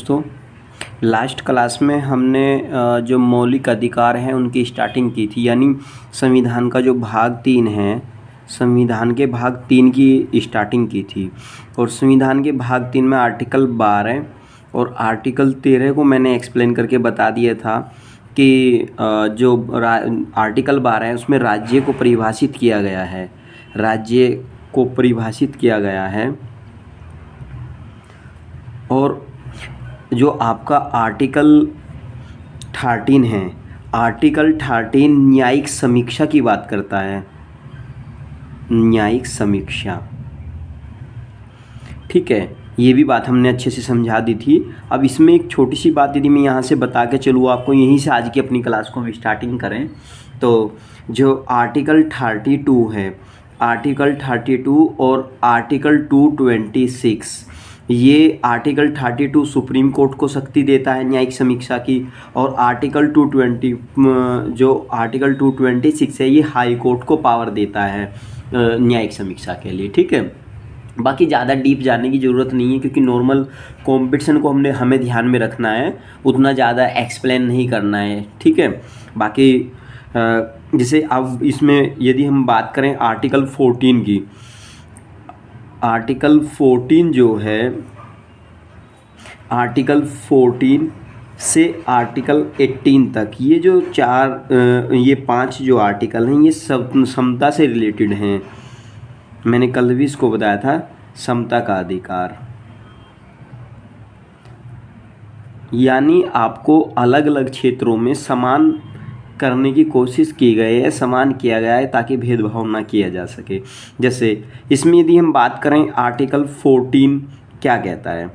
दोस्तों, last class में हमने जो मौलिक अधिकार हैं उनकी स्टार्टिंग की थी, यानी संविधान का जो भाग 3 है, संविधान के भाग 3 की स्टार्टिंग की थी। और संविधान के भाग 3 में आर्टिकल 12 और आर्टिकल 13 को मैंने एक्सप्लेन करके बता दिया था कि जो आर्टिकल 12 है उसमें राज्य को परिभाषित किया गया है, राज्य को परिभाषित किया गया है। और जो आपका आर्टिकल 13 है, आर्टिकल 13 न्यायिक समीक्षा की बात करता है, न्यायिक समीक्षा। ठीक है, ये भी बात हमने अच्छे से समझा दी थी। अब इसमें एक छोटी सी बात यदि मैं यहाँ से बता के चलूँ आपको, यहीं से आज की अपनी क्लास को हम स्टार्टिंग करें तो जो आर्टिकल 32 है, आर्टिकल 32 और आर्टिकल 226, ये आर्टिकल 32 सुप्रीम कोर्ट को शक्ति देता है न्यायिक समीक्षा की, और आर्टिकल 220 जो आर्टिकल 226 है ये हाई कोर्ट को पावर देता है न्यायिक समीक्षा के लिए। ठीक है, बाकी ज़्यादा डीप जाने की ज़रूरत नहीं है क्योंकि नॉर्मल कंपटीशन को हमें ध्यान में रखना है, उतना ज़्यादा एक्सप्लेन नहीं करना है। ठीक है, बाकी जैसे अब इसमें यदि हम बात करें आर्टिकल 14 की, आर्टिकल 14 जो है, आर्टिकल 14 से आर्टिकल 18 तक, ये जो ये 5 जो आर्टिकल हैं ये सब समता से रिलेटेड हैं। मैंने कल भी इसको बताया था, समता का अधिकार, यानी आपको अलग अलग क्षेत्रों में समान करने की कोशिश की गई है, समान किया गया है ताकि भेदभाव ना किया जा सके। जैसे इसमें यदि हम बात करें आर्टिकल 14 क्या कहता है,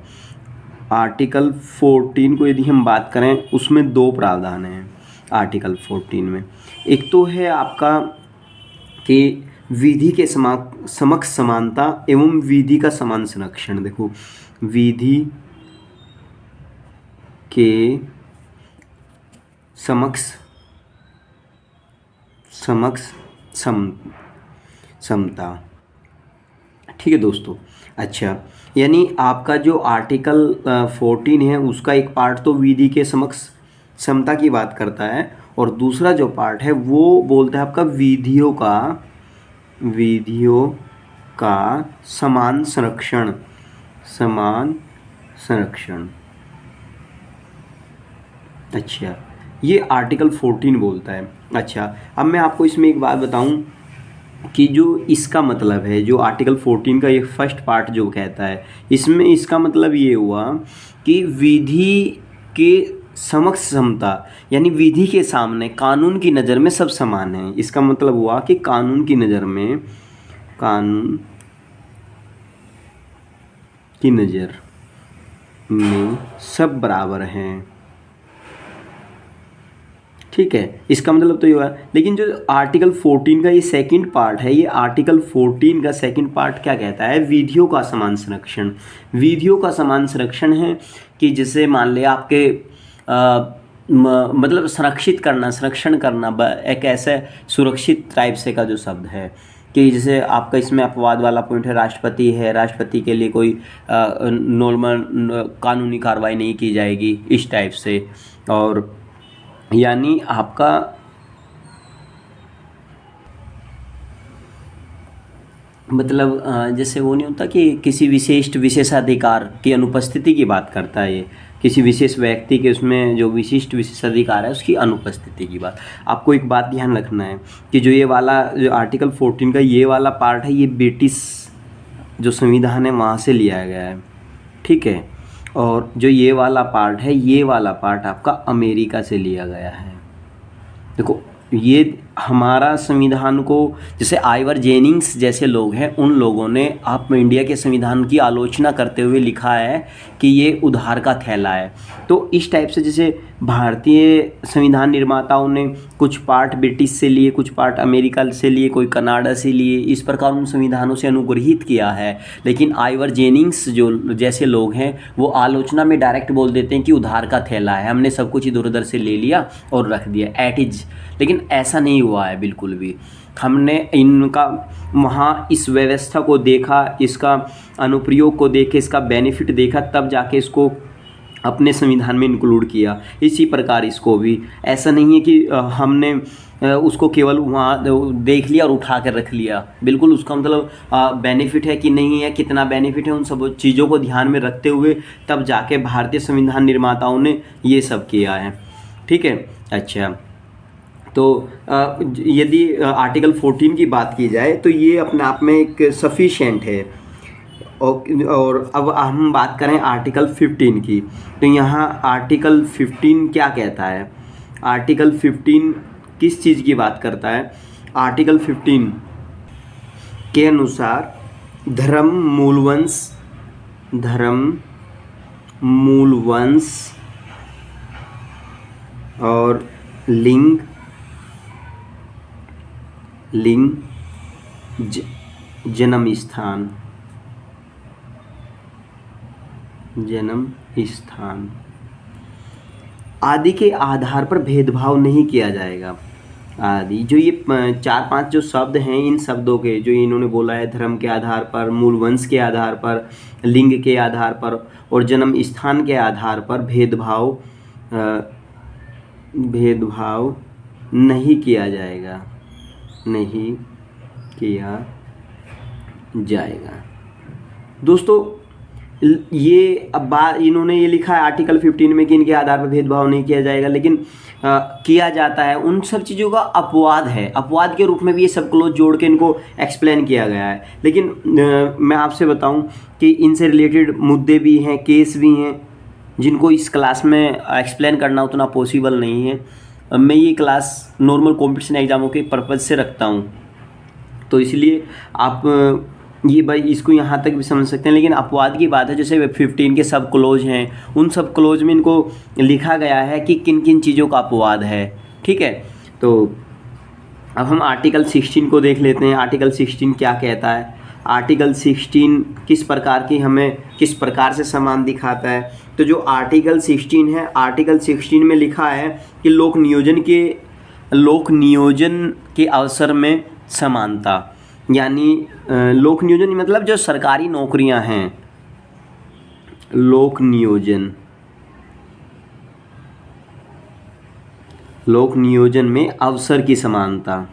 आर्टिकल 14 को यदि हम बात करें उसमें 2 प्रावधान हैं आर्टिकल 14 में। एक तो है आपका कि विधि के समक्ष समानता एवं विधि का समान संरक्षण। देखो, विधि के समक्ष समता। ठीक है दोस्तों, अच्छा, यानी आपका जो आर्टिकल 14 है उसका एक पार्ट तो विधि के समक्ष समता की बात करता है, और दूसरा जो पार्ट है वो बोलता है आपका विधियों का समान संरक्षण, समान संरक्षण। अच्छा, ये आर्टिकल 14 बोलता है। अच्छा, अब मैं आपको इसमें एक बात बताऊं कि जो इसका मतलब है, जो आर्टिकल 14 का ये फर्स्ट पार्ट जो कहता है, इसमें इसका मतलब ये हुआ कि विधि के समक्ष समता, यानी विधि के सामने कानून की नज़र में सब समान हैं। इसका मतलब हुआ कि कानून की नज़र में, कानून की नज़र में सब बराबर हैं। ठीक है, इसका मतलब तो ये हुआ। लेकिन जो आर्टिकल 14 का ये सेकंड पार्ट है, ये आर्टिकल 14 का सेकंड पार्ट क्या कहता है, विधियों का समान संरक्षण। विधियों का समान संरक्षण है कि जैसे मान लिया आपके मतलब संरक्षण करना एक ऐसे सुरक्षित टाइप से का जो शब्द है कि जैसे आपका इसमें अपवाद वाला पॉइंट है, राष्ट्रपति है, राष्ट्रपति के लिए कोई नॉर्मल कानूनी कार्रवाई नहीं की जाएगी, इस टाइप से। और यानी आपका मतलब जैसे वो नहीं होता कि किसी विशेषाधिकार की अनुपस्थिति की बात करता है, ये किसी विशेष व्यक्ति के उसमें जो विशिष्ट विशेषाधिकार है उसकी अनुपस्थिति की बात। आपको एक बात ध्यान रखना है कि जो ये वाला जो आर्टिकल 14 का ये वाला पार्ट है, ये ब्रिटिश जो संविधान है वहाँ से लिया गया है। ठीक है, और जो ये वाला पार्ट है, ये वाला पार्ट आपका अमेरिका से लिया गया है। देखो, ये हमारा संविधान को, जैसे आइवर जेनिंग्स जैसे लोग हैं, उन लोगों ने आप इंडिया के संविधान की आलोचना करते हुए लिखा है कि ये उधार का थैला है। तो इस टाइप से जैसे भारतीय संविधान निर्माताओं ने कुछ पार्ट ब्रिटिश से लिए, कुछ पार्ट अमेरिका से लिए, कोई कनाडा से लिए, इस प्रकार उन संविधानों से अनुग्रहित किया है। लेकिन आइवर जेनिंग्स जो जैसे लोग हैं वो आलोचना में डायरेक्ट बोल देते हैं कि उधार का थैला है, हमने सब कुछ इधर उधर से ले लिया और रख दिया एट इज। लेकिन ऐसा नहीं हुआ है बिल्कुल भी। हमने इनका वहाँ इस व्यवस्था को देखा, इसका अनुप्रयोग को देखे, इसका बेनिफिट देखा, तब जाके इसको अपने संविधान में इंक्लूड किया। इसी प्रकार इसको भी ऐसा नहीं है कि हमने उसको केवल वहाँ देख लिया और उठा कर रख लिया। बिल्कुल उसका मतलब बेनिफिट है कि नहीं है, कितना बेनिफिट है, उन सब चीज़ों को ध्यान में रखते हुए तब जाके भारतीय संविधान निर्माताओं ने ये सब किया है। ठीक है। अच्छा, तो यदि आर्टिकल 14 की बात की जाए तो ये अपने आप में एक सफिशिएंट है। और अब हम बात करें आर्टिकल 15 की, तो यहाँ आर्टिकल 15 क्या कहता है? आर्टिकल 15 किस चीज़ की बात करता है? आर्टिकल 15 के अनुसार धर्म मूलवंश और लिंग जन्म स्थान आदि के आधार पर भेदभाव नहीं किया जाएगा। आदि जो ये 4-5 जो शब्द हैं, इन शब्दों के जो इन्होंने बोला है, धर्म के आधार पर, मूल वंश के आधार पर, लिंग के आधार पर और जन्म स्थान के आधार पर भेदभाव नहीं किया जाएगा, नहीं किया जाएगा। दोस्तों ये अब बात इन्होंने ये लिखा है आर्टिकल 15 में कि इनके आधार पर भेदभाव नहीं किया जाएगा, लेकिन किया जाता है। उन सब चीज़ों का अपवाद है, अपवाद के रूप में भी ये सब क्लोज जोड़ के इनको एक्सप्लेन किया गया है। लेकिन मैं आपसे बताऊं कि इनसे रिलेटेड मुद्दे भी हैं, केस भी हैं, जिनको इस क्लास में एक्सप्लेन करना उतना पॉसिबल नहीं है। मैं ये क्लास नॉर्मल कॉम्पिटिशन एग्जामों के पर्पज़ से रखता हूँ, तो इसलिए आप ये भाई इसको यहाँ तक भी समझ सकते हैं। लेकिन अपवाद की बात है, जैसे 15 के सब क्लोज हैं, उन सब क्लोज में इनको लिखा गया है कि किन किन चीज़ों का अपवाद है। ठीक है, तो अब हम आर्टिकल 16 को देख लेते हैं। आर्टिकल 16 क्या कहता है? आर्टिकल 16 किस प्रकार से समान दिखाता है? तो जो आर्टिकल 16 है, आर्टिकल 16 में लिखा है कि लोक नियोजन के अवसर में समानता, यानी लोक नियोजन मतलब जो सरकारी नौकरियां हैं, लोक नियोजन में अवसर की समानता।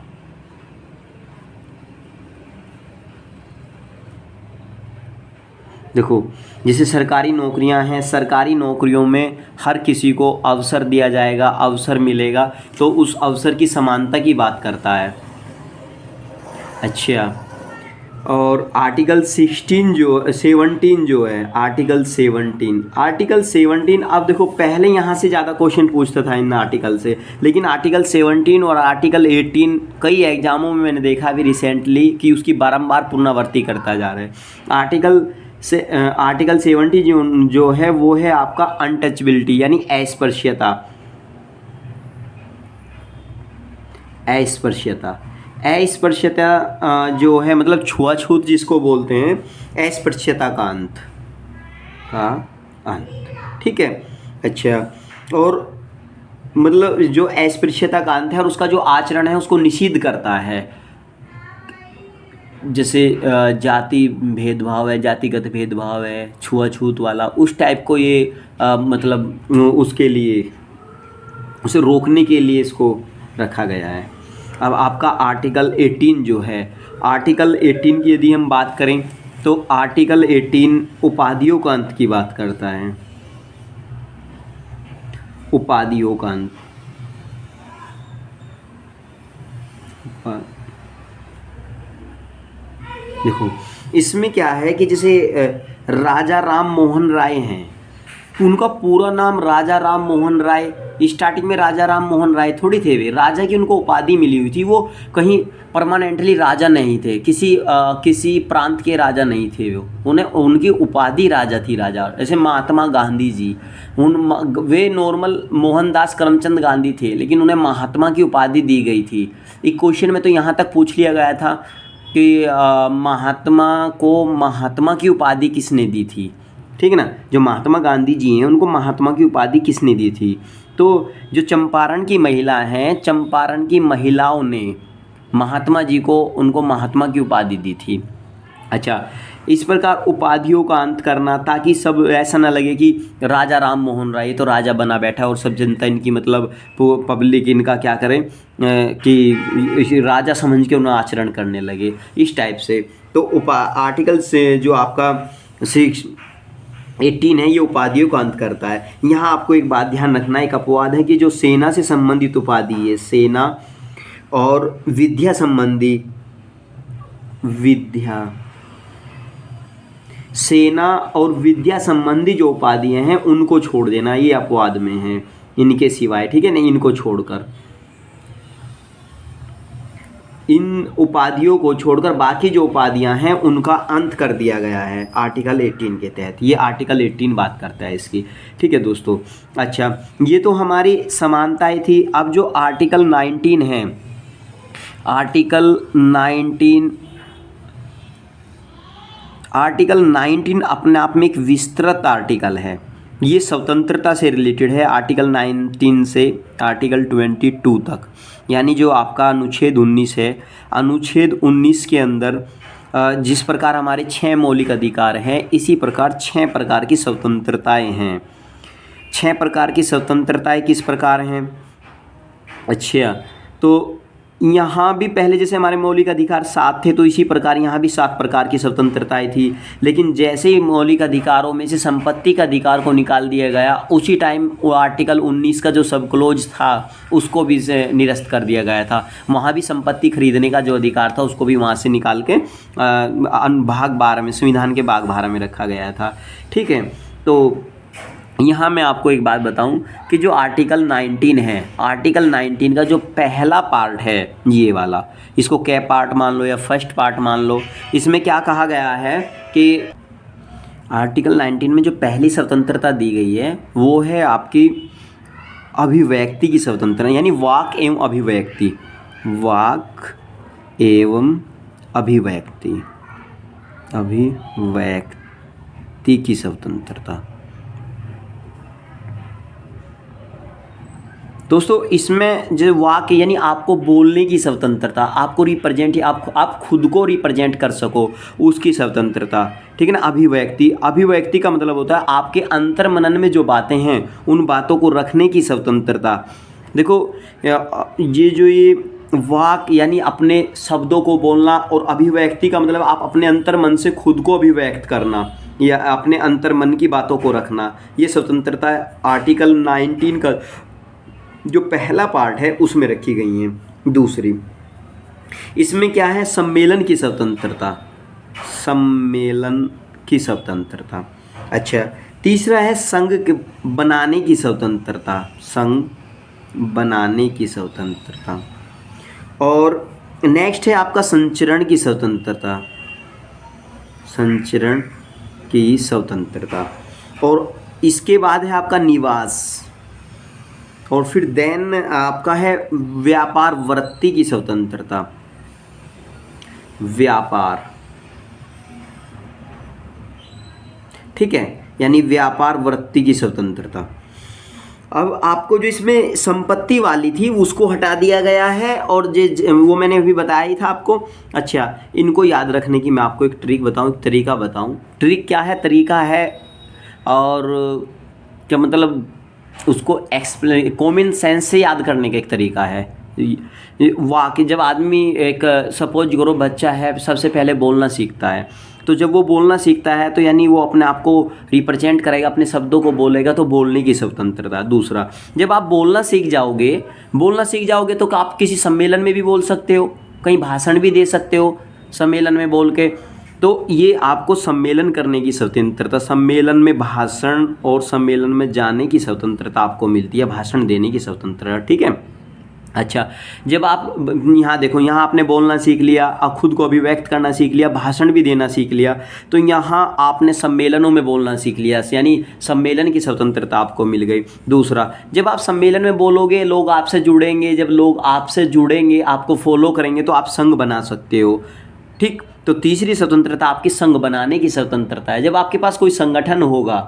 देखो, जैसे सरकारी नौकरियां हैं, सरकारी नौकरियों में हर किसी को अवसर दिया जाएगा, अवसर मिलेगा, तो उस अवसर की समानता की बात करता है। अच्छा, और आर्टिकल 17 जो है, आर्टिकल 17 अब देखो, पहले यहाँ से ज़्यादा क्वेश्चन पूछता था इन आर्टिकल से, लेकिन आर्टिकल 17 और आर्टिकल 18 कई एग्जामों में मैंने देखा अभी रिसेंटली कि उसकी बारंबार पुनरावृत्ति करता जा रहा है। आर्टिकल 70 जो है वो है आपका अनटचबिलिटी, यानी अस्पृश्यता जो है, मतलब छुआछूत जिसको बोलते हैं, अस्पृश्यता का अंत। ठीक है। अच्छा, और मतलब जो अस्पृश्यता का अंत है और उसका जो आचरण है उसको निषिद्ध करता है। जैसे जाति भेदभाव है, जातिगत भेदभाव है, छुआछूत वाला, उस टाइप को ये मतलब उसके लिए, उसे रोकने के लिए इसको रखा गया है। अब आपका आर्टिकल 18 जो है, आर्टिकल 18 की यदि हम बात करें तो आर्टिकल 18 उपाधियों का अंत की बात करता है। उपाधियों का अंत, देखो इसमें क्या है कि जैसे राजा राम मोहन राय हैं, उनका पूरा नाम राजा राम मोहन राय, स्टार्टिंग में राजा राम मोहन राय थोड़ी थे, वे राजा की उनको उपाधि मिली हुई थी, वो कहीं परमानेंटली राजा नहीं थे, किसी प्रांत के राजा नहीं थे, उनकी उपाधि राजा थी, राजा। जैसे महात्मा गांधी जी, वे नॉर्मल मोहनदास करमचंद गांधी थे, लेकिन उन्हें महात्मा की उपाधि दी गई थी। एक क्वेश्चन में तो यहाँ तक पूछ लिया गया था कि महात्मा को महात्मा की उपाधि किसने दी थी। ठीक है ना, जो महात्मा गांधी जी हैं उनको महात्मा की उपाधि किसने दी थी? तो जो चंपारण की महिला हैं, चंपारण की महिलाओं ने महात्मा जी को, उनको महात्मा की उपाधि दी थी। अच्छा, इस प्रकार उपाधियों का अंत करना, ताकि सब ऐसा ना लगे कि राजा राम मोहन राय, ये तो राजा बना बैठा है और सब जनता इनकी मतलब पब्लिक इनका क्या करे कि राजा समझ के उन्हें आचरण करने लगे, इस टाइप से। तो आर्टिकल से जो आपका 18 है, ये उपाधियों का अंत करता है। यहाँ आपको एक बात ध्यान रखना, एक अपवाद है कि जो सेना से संबंधित उपाधि है, सेना और विद्या संबंधी, सेना और विद्या संबंधी जो उपाधियां हैं उनको छोड़ देना, ये अपवाद में है इनके सिवाय, ठीक है ना। इनको छोड़कर, इन उपाधियों को छोड़कर बाकी जो उपाधियां हैं उनका अंत कर दिया गया है आर्टिकल 18 के तहत। ये आर्टिकल 18 बात करता है इसकी, ठीक है दोस्तों। अच्छा, ये तो हमारी समानताएं थी। अब जो आर्टिकल 19 है, आर्टिकल 19 अपने आप में एक विस्तृत आर्टिकल है। ये स्वतंत्रता से रिलेटेड है, आर्टिकल 19 से आर्टिकल 22 तक, यानी जो आपका अनुच्छेद 19 है। अनुच्छेद 19 के अंदर जिस प्रकार हमारे 6 मौलिक अधिकार हैं, इसी प्रकार 6 प्रकार की स्वतंत्रताएं हैं। 6 प्रकार की स्वतंत्रताएं किस प्रकार हैं? अच्छा, तो यहाँ भी पहले जैसे हमारे मौलिक अधिकार 7 थे, तो इसी प्रकार यहाँ भी 7 प्रकार की स्वतंत्रताएं थी। लेकिन जैसे ही मौलिक अधिकारों में से संपत्ति का अधिकार को निकाल दिया गया, उसी टाइम वो आर्टिकल 19 का जो सब क्लोज था उसको भी निरस्त कर दिया गया था। वहाँ भी संपत्ति खरीदने का जो अधिकार था उसको भी वहाँ से निकाल के भाग 12 में, संविधान के भाग 12 में रखा गया था, ठीक है। तो यहाँ मैं आपको एक बात बताऊं कि जो आर्टिकल 19 है, आर्टिकल 19 का जो पहला पार्ट है ये वाला, इसको क्या पार्ट मान लो या फर्स्ट पार्ट मान लो, इसमें क्या कहा गया है कि आर्टिकल 19 में जो पहली स्वतंत्रता दी गई है वो है आपकी अभिव्यक्ति की स्वतंत्रता, यानी वाक एवं अभिव्यक्ति, वाक एवं अभिव्यक्ति, अभिव्यक्ति की स्वतंत्रता। दोस्तों, इसमें जो वाक्य यानी आपको बोलने की स्वतंत्रता, आपको रिप्रेजेंट, आप खुद को रिप्रेजेंट कर सको, उसकी स्वतंत्रता, ठीक है ना। अभिव्यक्ति का मतलब होता है आपके अंतर्मनन में जो बातें हैं उन बातों को रखने की स्वतंत्रता। देखो, ये वाक यानी अपने शब्दों को बोलना, और अभिव्यक्ति का मतलब आप अपने अंतर्मन से खुद को अभिव्यक्त करना या अपने अंतर्मन की बातों को रखना, ये स्वतंत्रता आर्टिकल 19 का जो पहला पार्ट है उसमें रखी गई हैं। दूसरी, इसमें क्या है? सम्मेलन की स्वतंत्रता, सम्मेलन की स्वतंत्रता। अच्छा, तीसरा है संघ बनाने की स्वतंत्रता, संघ बनाने की स्वतंत्रता। और नेक्स्ट है आपका संचरण की स्वतंत्रता, संचरण की स्वतंत्रता। और इसके बाद है आपका निवास, और फिर देन आपका है व्यापार वृत्ति की स्वतंत्रता, व्यापार, ठीक है, यानी व्यापार वृत्ति की स्वतंत्रता। अब आपको जो इसमें संपत्ति वाली थी उसको हटा दिया गया है, और वो मैंने अभी बताया ही था आपको। अच्छा, इनको याद रखने की मैं आपको एक ट्रिक बताऊं, एक तरीका बताऊं। ट्रिक क्या है, तरीका है, और क्या मतलब उसको एक्सप्लेन, कॉमन सेंस से याद करने का एक तरीका है। वाकई जब आदमी एक सपोज करो बच्चा है, सबसे पहले बोलना सीखता है, तो जब वो बोलना सीखता है तो यानी वो अपने आप को रिप्रेजेंट करेगा, अपने शब्दों को बोलेगा, तो बोलने की स्वतंत्रता। दूसरा, जब आप बोलना सीख जाओगे तो आप किसी सम्मेलन में भी बोल सकते हो, कहीं भाषण भी दे सकते हो सम्मेलन में बोल के। तो ये आपको सम्मेलन करने की स्वतंत्रता, सम्मेलन में भाषण और सम्मेलन में जाने की स्वतंत्रता आपको मिलती है, भाषण देने की स्वतंत्रता, ठीक है। अच्छा, जब आप यहाँ देखो, यहाँ आपने बोलना सीख लिया, खुद को अभिव्यक्त करना सीख लिया, भाषण भी देना सीख लिया, तो यहाँ आपने सम्मेलनों में बोलना सीख लिया, यानी सम्मेलन की स्वतंत्रता आपको मिल गई। दूसरा, जब आप सम्मेलन में बोलोगे, लोग आपसे जुड़ेंगे, जब लोग आपसे जुड़ेंगे, आपको फॉलो करेंगे, तो आप संघ बना सकते हो, ठीक। तो तीसरी स्वतंत्रता आपकी संघ बनाने की स्वतंत्रता है। जब आपके पास कोई संगठन होगा,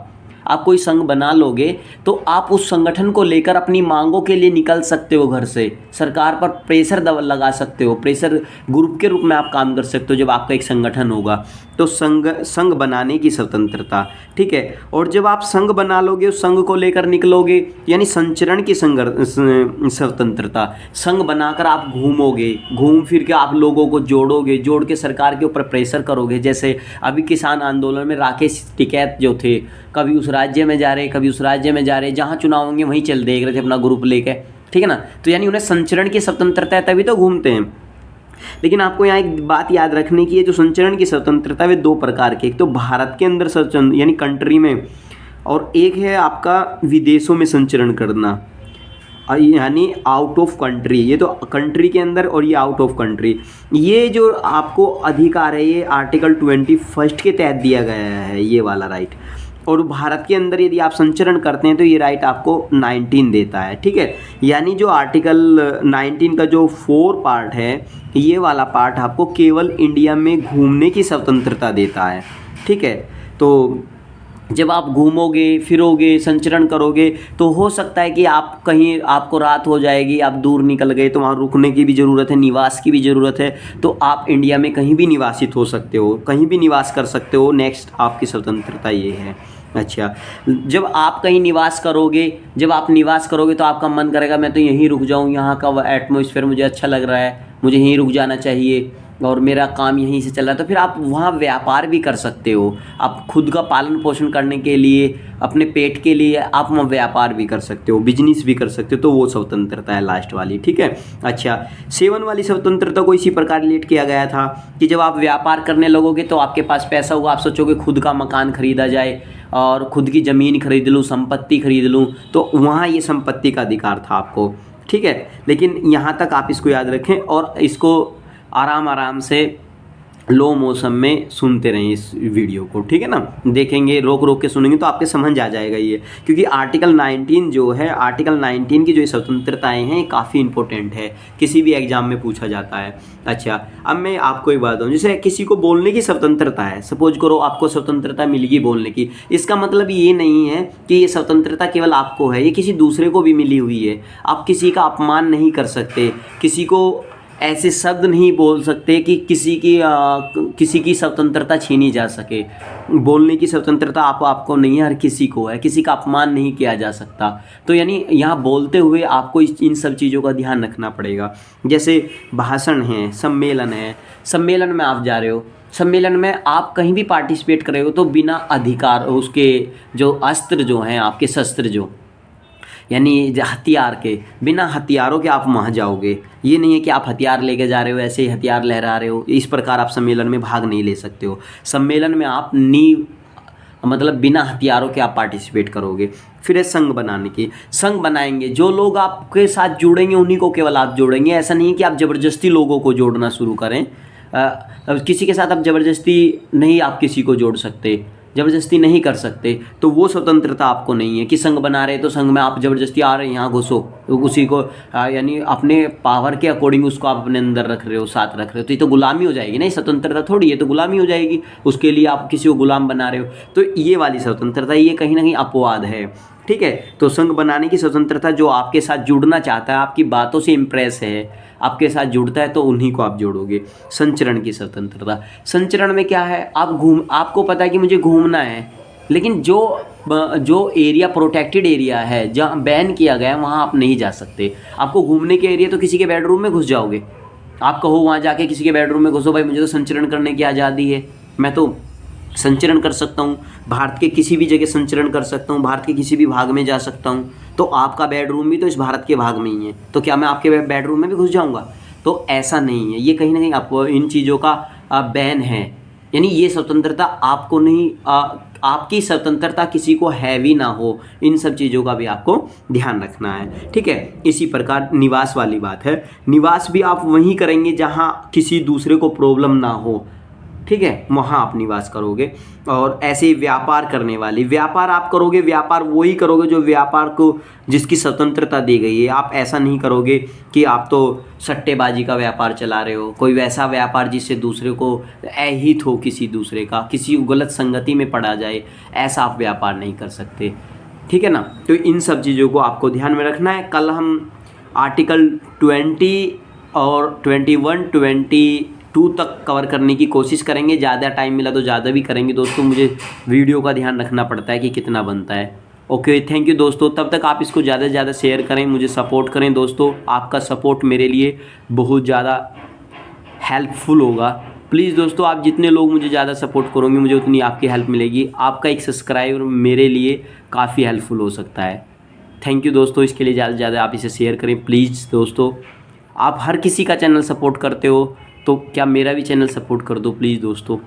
आप कोई संघ बना लोगे तो आप उस संगठन को लेकर अपनी मांगों के लिए निकल सकते हो घर से, सरकार पर प्रेशर लगा सकते हो, प्रेशर ग्रुप के रूप में आप काम कर सकते हो जब आपका एक संगठन होगा। तो संघ बनाने की स्वतंत्रता, ठीक है। और जब आप संघ बना लोगे, उस संघ को लेकर निकलोगे, यानी संचरण की स्वतंत्रता। संघ बनाकर आप घूमोगे, घूम फिर के आप लोगों को जोड़ोगे, जोड़ के सरकार के ऊपर प्रेशर करोगे। जैसे अभी किसान आंदोलन में राकेश टिकैत जो थे, कभी उस राज्य में जा रहे, कभी उस राज्य में जा रहे, जहाँ चुनाव होंगे वहीं चल देख रहे थे अपना ग्रुप लेके, ठीक है ना। तो यानी उन्हें संचरण की स्वतंत्रता है, तभी तो घूमते हैं। लेकिन आपको यहाँ एक बात याद रखने की है, जो संचरण की स्वतंत्रता वे दो प्रकार की, एक तो भारत के अंदर संचरण यानी कंट्री में, और एक है आपका विदेशों में संचरण करना, यानी आउट ऑफ कंट्री। ये तो कंट्री के अंदर और ये आउट ऑफ कंट्री। ये जो आपको अधिकार है ये आर्टिकल 21 के तहत दिया गया है, ये वाला राइट। और भारत के अंदर यदि आप संचरण करते हैं तो ये राइट आपको 19 देता है, ठीक है। यानी जो आर्टिकल 19 का जो 4 पार्ट है, ये वाला पार्ट आपको केवल इंडिया में घूमने की स्वतंत्रता देता है, ठीक है। तो जब आप घूमोगे फिरोगे संचरण करोगे तो हो सकता है कि आप कहीं आपको रात हो जाएगी, आप दूर निकल गए तो वहाँ रुकने की भी ज़रूरत है, निवास की भी ज़रूरत है। तो आप इंडिया में कहीं भी निवासित हो सकते हो, कहीं भी निवास कर सकते हो। नेक्स्ट आपकी स्वतंत्रता ये है। अच्छा, जब आप कहीं निवास करोगे, जब आप निवास करोगे तो आपका मन करेगा मैं तो यहीं रुक जाऊँ, यहाँ का एटमॉस्फेयर मुझे अच्छा लग रहा है, मुझे यहीं रुक जाना चाहिए और मेरा काम यहीं से चल रहा है। तो फिर आप वहाँ व्यापार भी कर सकते हो। आप खुद का पालन पोषण करने के लिए, अपने पेट के लिए आप वहाँ व्यापार भी कर सकते हो, बिजनेस भी कर सकते हो। तो वो स्वतंत्रता है लास्ट वाली, ठीक है। अच्छा, 7 वाली स्वतंत्रता को इसी प्रकार रिलेट किया गया था कि जब आप व्यापार करने लगोगे तो आपके पास पैसा होगा, आप सोचोगे खुद का मकान खरीदा जाए और खुद की ज़मीन खरीद लूँ, संपत्ति खरीद लूँ, तो वहाँ ये संपत्ति का अधिकार था आपको, ठीक है। लेकिन यहाँ तक आप इसको याद रखें और इसको आराम आराम से लो मौसम में सुनते रहें इस वीडियो को, ठीक है ना। देखेंगे, रोक रोक के सुनेंगे तो आपके समझ आ जाएगा ये, क्योंकि आर्टिकल 19 जो है, आर्टिकल 19 की जो स्वतंत्रताएं हैं ये काफ़ी इंपॉर्टेंट है, किसी भी एग्जाम में पूछा जाता है। अच्छा, अब मैं आपको एक बात बताऊँ, जैसे किसी को बोलने की स्वतंत्रता है, सपोज करो आपको स्वतंत्रता मिलेगी बोलने की, इसका मतलब ये नहीं है कि ये स्वतंत्रता केवल आपको है, ये किसी दूसरे को भी मिली हुई है। आप किसी का अपमान नहीं कर सकते, किसी को ऐसे शब्द नहीं बोल सकते कि किसी की स्वतंत्रता छीनी जा सके। बोलने की स्वतंत्रता आपको नहीं है, हर किसी को है, किसी का अपमान नहीं किया जा सकता। तो यानी यहाँ बोलते हुए आपको इन सब चीज़ों का ध्यान रखना पड़ेगा। जैसे भाषण है, सम्मेलन है, सम्मेलन में आप जा रहे हो, सम्मेलन में आप कहीं भी पार्टिसिपेट कर रहे हो तो बिना अधिकार उसके जो अस्त्र जो हैं आपके शस्त्र जो यानी हथियार के, बिना हथियारों के आप वहाँ जाओगे। ये नहीं है कि आप हथियार लेके जा रहे हो, ऐसे ही हथियार लहरा रहे हो, इस प्रकार आप सम्मेलन में भाग नहीं ले सकते हो। सम्मेलन में आप मतलब बिना हथियारों के आप पार्टिसिपेट करोगे। फिर है संघ बनाने की, संघ बनाएंगे, जो लोग आपके साथ जुड़ेंगे उन्हीं को केवल आप जोड़ेंगे। ऐसा नहीं है कि आप ज़बरदस्ती लोगों को जोड़ना शुरू करें। किसी के साथ आप ज़बरदस्ती नहीं आप किसी को जोड़ सकते, ज़बरदस्ती नहीं कर सकते, तो वो स्वतंत्रता आपको नहीं है कि संघ बना रहे तो संघ में आप ज़बरदस्ती आ रहे हैं यहाँ घुसो, तो उसी को यानी अपने पावर के अकॉर्डिंग उसको आप अपने अंदर रख रहे हो, साथ रख रहे हो, तो ये तो गुलामी हो जाएगी। नहीं, स्वतंत्रता थोड़ी है, तो गुलामी हो जाएगी। उसके लिए आप किसी को गुलाम बना रहे हो, तो ये वाली स्वतंत्रता ये कहीं ना कहीं अपवाद है, ठीक है। तो संघ बनाने की स्वतंत्रता, जो आपके साथ जुड़ना चाहता है, आपकी बातों से इम्प्रेस है, आपके साथ जुड़ता है, तो उन्हीं को आप जोड़ोगे। संचरण की स्वतंत्रता, संचरण में क्या है, आपको पता है कि मुझे घूमना है, लेकिन जो एरिया प्रोटेक्टेड एरिया है, जहाँ बैन किया गया है, वहाँ आप नहीं जा सकते। आपको घूमने के एरिया, तो किसी के बेडरूम में घुस जाओगे, आप कहो वहाँ जाके किसी के बेडरूम में घुसो, भाई मुझे तो संचरण करने की आज़ादी है, मैं तो संचरण कर सकता हूँ, भारत के किसी भी जगह संचरण कर सकता हूँ, भारत के किसी भी भाग में जा सकता हूँ। तो आपका बेडरूम भी तो इस भारत के भाग में ही है, तो क्या मैं आपके बेडरूम में भी घुस जाऊँगा? तो ऐसा नहीं है, ये कहीं ना कहीं आपको इन चीज़ों का बैन है। यानी ये स्वतंत्रता आपको नहीं, आपकी स्वतंत्रता किसी को हैवी ना हो, इन सब चीज़ों का भी आपको ध्यान रखना है, ठीक है। इसी प्रकार निवास वाली बात है, निवास भी आप वहीं करेंगे जहाँ किसी दूसरे को प्रॉब्लम ना हो। ठीक है, वहाँ आप निवास करोगे। और ऐसे ही व्यापार करने वाले, व्यापार आप करोगे, व्यापार वही करोगे जो व्यापार को जिसकी स्वतंत्रता दी गई है। आप ऐसा नहीं करोगे कि आप तो सट्टेबाजी का व्यापार चला रहे हो, कोई वैसा व्यापार जिससे दूसरे को अहित हो, किसी दूसरे का, किसी गलत संगति में पड़ा जाए, ऐसा आप व्यापार नहीं कर सकते, ठीक है ना। तो इन सब चीज़ों को आपको ध्यान में रखना है। कल हम आर्टिकल 20 और 21, 22 तक कवर करने की कोशिश करेंगे। ज़्यादा टाइम मिला तो ज़्यादा भी करेंगे दोस्तों, मुझे वीडियो का ध्यान रखना पड़ता है कि कितना बनता है। ओके, थैंक यू दोस्तों। तब तक आप इसको ज़्यादा से ज़्यादा शेयर करें, मुझे सपोर्ट करें दोस्तों। आपका सपोर्ट मेरे लिए बहुत ज़्यादा हेल्पफुल होगा। प्लीज़ दोस्तों, आप जितने लोग मुझे ज़्यादा सपोर्ट करोगे, मुझे उतनी आपकी हेल्प मिलेगी। आपका एक सब्सक्राइबर मेरे लिए काफ़ी हेल्पफुल हो सकता है। थैंक यू दोस्तों। इसके लिए ज़्यादा से ज़्यादा आप इसे शेयर करें प्लीज़ दोस्तों। आप हर किसी का चैनल सपोर्ट करते हो तो क्या मेरा भी चैनल सपोर्ट कर दो प्लीज़ दोस्तों।